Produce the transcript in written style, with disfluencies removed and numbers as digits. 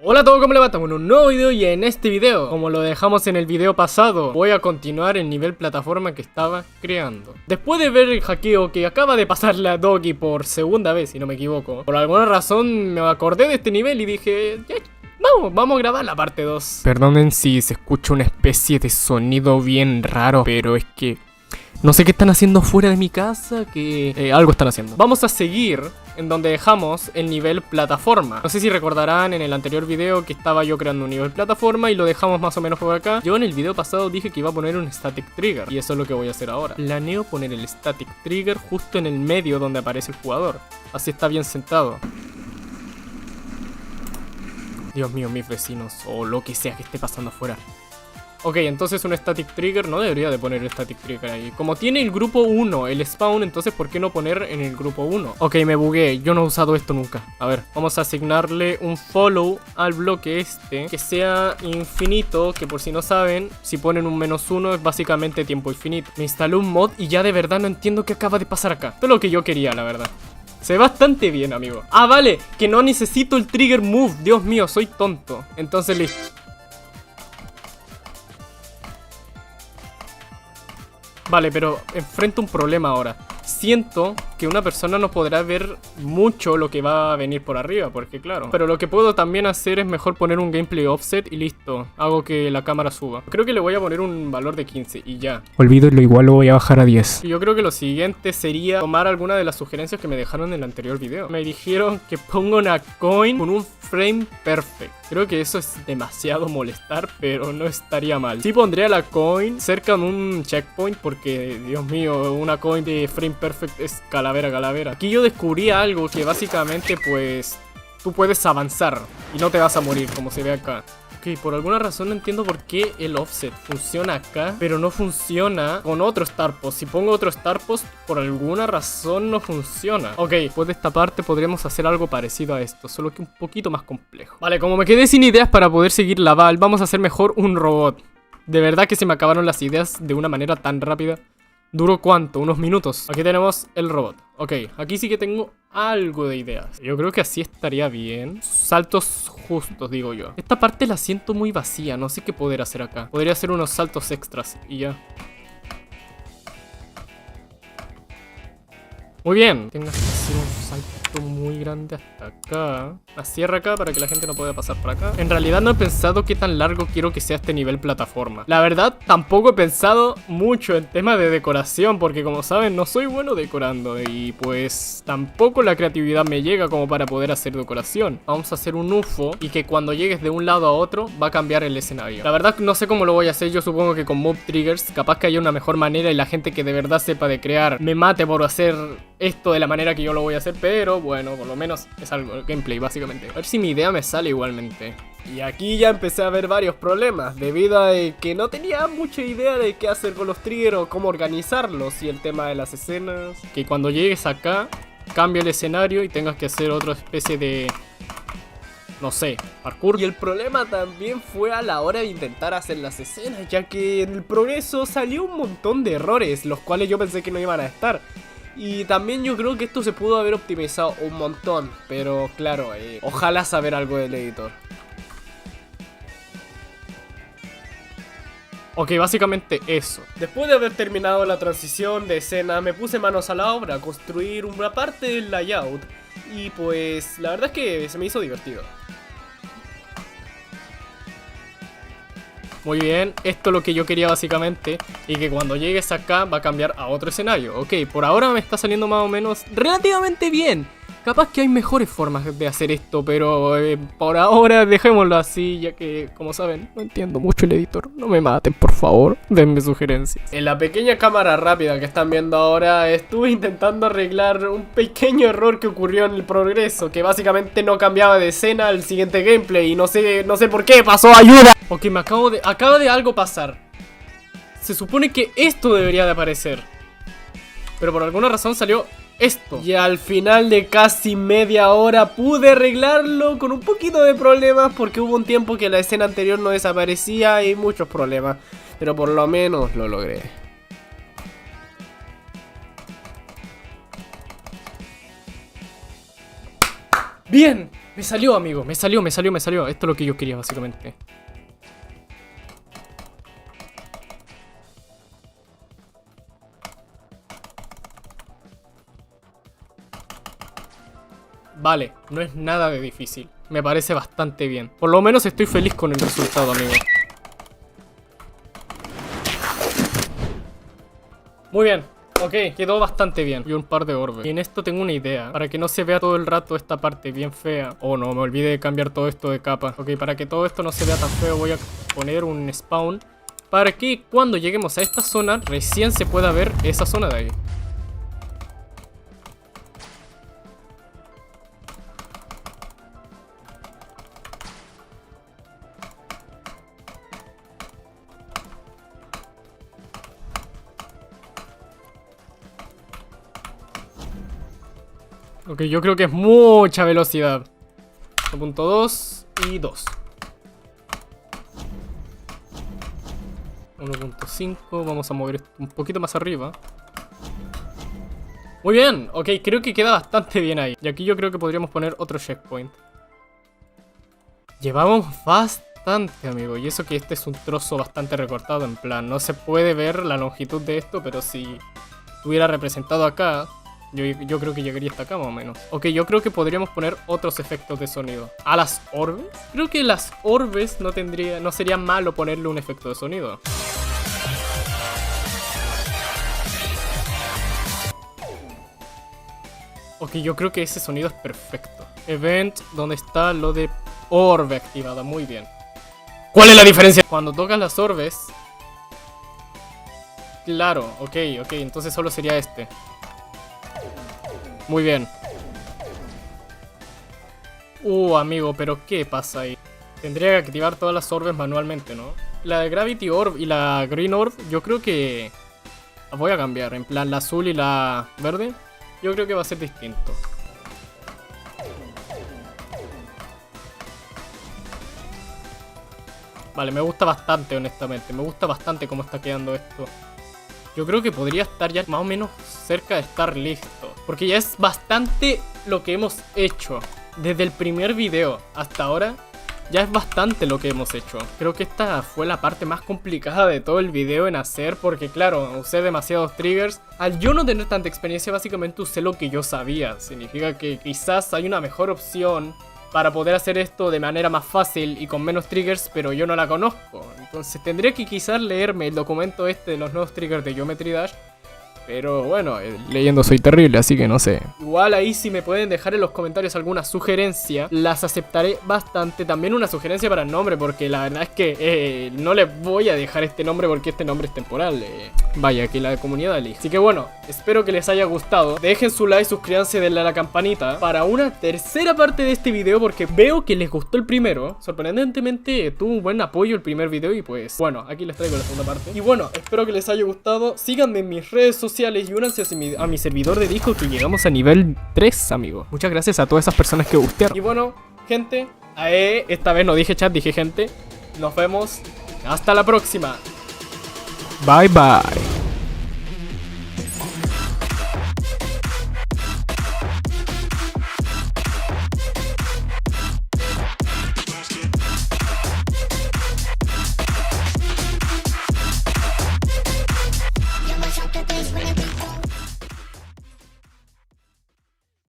Hola a todos, ¿cómo le va? Estamos en un nuevo video y en este video, como lo dejamos en el video pasado, voy a continuar el nivel plataforma que estaba creando. Después de ver el hackeo que acaba de pasarle a Doggy por segunda vez, si no me equivoco, por alguna razón me acordé de este nivel y dije, ya, vamos a grabar la parte 2. Perdonen si se escucha una especie de sonido bien raro, pero es que no sé qué están haciendo fuera de mi casa, que algo están haciendo. Vamos a seguir en donde dejamos el nivel plataforma. No sé si recordarán en el anterior video que estaba yo creando un nivel plataforma y lo dejamos más o menos por acá. Yo en el video pasado dije que iba a poner un static trigger y eso es lo que voy a hacer ahora. Planeo poner el static trigger justo en el medio donde aparece el jugador. Así está bien sentado. Dios mío, mis vecinos o lo que sea que esté pasando afuera. Ok, entonces un static trigger, no debería de poner el static trigger ahí. Como tiene el grupo 1, el spawn, entonces ¿por qué no poner en el grupo 1? Ok, me bugué, yo no he usado esto nunca. A ver, vamos a asignarle un follow al bloque este, que sea infinito, que por si no saben, si ponen un -1 es básicamente tiempo infinito. Me instalé un mod y ya de verdad no entiendo qué acaba de pasar acá. Esto es lo que yo quería, la verdad. Se ve bastante bien, amigo. Ah, vale, que no necesito el trigger move. Dios mío, soy tonto. Entonces listo. Vale, pero enfrento un problema ahora. Siento que una persona no podrá ver mucho lo que va a venir por arriba, porque claro. Pero lo que puedo también hacer es mejor poner un gameplay offset y listo. Hago que la cámara suba. Creo que le voy a poner un valor de 15 y ya. Olvídalo, igual lo voy a bajar a 10. Yo creo que lo siguiente sería tomar alguna de las sugerencias que me dejaron en el anterior video. Me dijeron que ponga una coin con un frame perfect. Creo que eso es demasiado molestar, pero no estaría mal. Sí pondría la coin cerca de un checkpoint porque, Dios mío, una coin de frame perfect es calavera. Aquí yo descubrí algo que básicamente, pues, tú puedes avanzar y no te vas a morir, como se ve acá. Ok, por alguna razón no entiendo por qué el offset funciona acá, pero no funciona con otro Star Post. Si pongo otro Star Post, por alguna razón no funciona. Ok, después de esta parte podríamos hacer algo parecido a esto, solo que un poquito más complejo. Vale, como me quedé sin ideas para poder seguir la Val, vamos a hacer mejor un robot. De verdad que se me acabaron las ideas de una manera tan rápida. ¿Duró cuánto? Unos minutos. Aquí tenemos el robot. Ok, aquí sí que tengo algo de ideas. Yo creo que así estaría bien. Saltos justos, digo yo. Esta parte la siento muy vacía. No sé qué poder hacer acá. Podría hacer unos saltos extras y ya. Muy bien. Tengas que hacer un salto muy grande hasta acá. La cierra acá para que la gente no pueda pasar por acá. En realidad no he pensado qué tan largo quiero que sea este nivel plataforma. La verdad tampoco he pensado mucho en tema de decoración, porque como saben no soy bueno decorando y pues tampoco la creatividad me llega como para poder hacer decoración. Vamos a hacer un UFO y que cuando llegues de un lado a otro va a cambiar el escenario. La verdad no sé cómo lo voy a hacer, yo supongo que con Mob Triggers capaz que haya una mejor manera y la gente que de verdad sepa de crear me mate por hacer esto de la manera que yo lo voy a hacer, pero bueno, por lo menos es algo gameplay básicamente. A ver si mi idea me sale igualmente. Y aquí ya empecé a ver varios problemas, debido a que no tenía mucha idea de qué hacer con los triggers o cómo organizarlos, y el tema de las escenas. Que cuando llegues acá, cambia el escenario y tengas que hacer otra especie de, no sé, parkour. Y el problema también fue a la hora de intentar hacer las escenas, ya que en el progreso salió un montón de errores, los cuales yo pensé que no iban a estar. Y también yo creo que esto se pudo haber optimizado un montón, pero claro, ojalá saber algo del editor. Ok, básicamente eso. Después de haber terminado la transición de escena, me puse manos a la obra a construir una parte del layout. Y pues la verdad es que se me hizo divertido. Muy bien, esto es lo que yo quería básicamente. Y que cuando llegues acá va a cambiar a otro escenario. Ok, por ahora me está saliendo más o menos relativamente bien. Capaz que hay mejores formas de hacer esto, pero por ahora dejémoslo así, ya que, como saben, no entiendo mucho el editor. No me maten, por favor, denme sugerencias. En la pequeña cámara rápida que están viendo ahora, estuve intentando arreglar un pequeño error que ocurrió en el progreso, que básicamente no cambiaba de escena al siguiente gameplay, y no sé por qué pasó, ayuda. Ok, acaba de algo pasar. Se supone que esto debería de aparecer, pero por alguna razón salió esto. Y al final de casi media hora pude arreglarlo con un poquito de problemas, porque hubo un tiempo que la escena anterior no desaparecía y muchos problemas, pero por lo menos lo logré. Bien, Me salió, amigo. Me salió. Esto es lo que yo quería, básicamente. Vale, no es nada de difícil. Me parece bastante bien. Por lo menos estoy feliz con el resultado, amigo. Muy bien. Ok, quedó bastante bien. Y un par de orbes. Y en esto tengo una idea. Para que no se vea todo el rato esta parte bien fea. Oh no, me olvidé de cambiar todo esto de capa. Ok, para que todo esto no se vea tan feo voy a poner un spawn. Para que cuando lleguemos a esta zona recién se pueda ver esa zona de ahí. Ok, yo creo que es mucha velocidad. 1.2 y 2. 1.5. Vamos a mover esto un poquito más arriba. Muy bien. Ok, creo que queda bastante bien ahí. Y aquí yo creo que podríamos poner otro checkpoint. Llevamos bastante, amigo. Y eso que este es un trozo bastante recortado. En plan, no se puede ver la longitud de esto. Pero si estuviera representado acá... Yo creo que llegaría hasta acá más o menos. Ok, yo creo que podríamos poner otros efectos de sonido. ¿A las orbes? Creo que las orbes no sería malo ponerle un efecto de sonido. Ok, yo creo que ese sonido es perfecto. Event, donde está lo de orbe activada. Muy bien. ¿Cuál es la diferencia? Cuando tocas las orbes... Claro, ok, entonces solo sería este. Muy bien. Amigo, pero ¿qué pasa ahí? Tendría que activar todas las orbes manualmente, ¿no? La de Gravity Orb y la Green Orb, yo creo que... las voy a cambiar, en plan la azul y la verde. Yo creo que va a ser distinto. Vale, me gusta bastante, honestamente. Me gusta bastante cómo está quedando esto. Yo creo que podría estar ya más o menos cerca de estar listo. Porque ya es bastante lo que hemos hecho. Desde el primer video hasta ahora, ya es bastante lo que hemos hecho. Creo que esta fue la parte más complicada de todo el video en hacer. Porque claro, usé demasiados triggers. Al yo no tener tanta experiencia, básicamente usé lo que yo sabía. Significa que quizás hay una mejor opción para poder hacer esto de manera más fácil y con menos triggers, pero yo no la conozco. Entonces tendría que quizás leerme el documento este de los nuevos triggers de Geometry Dash. Pero bueno, leyendo soy terrible, así que no sé. Igual ahí si me pueden dejar en los comentarios alguna sugerencia, las aceptaré bastante. También una sugerencia para el nombre, porque la verdad es que no les voy a dejar este nombre porque este nombre es temporal. Vaya, que la comunidad elige. Así que bueno, espero que les haya gustado. Dejen su like, suscríbanse, denle a la campanita para una tercera parte de este video, porque veo que les gustó el primero. Sorprendentemente tuvo un buen apoyo el primer video y pues bueno, aquí les traigo la segunda parte. Y bueno, espero que les haya gustado. Síganme en mis redes sociales y únanse a mi servidor de Discord, que llegamos a nivel 3, amigos. Muchas gracias a todas esas personas que gustearon. Y bueno, gente, esta vez no dije chat, dije gente. Nos vemos. Hasta la próxima. Bye bye.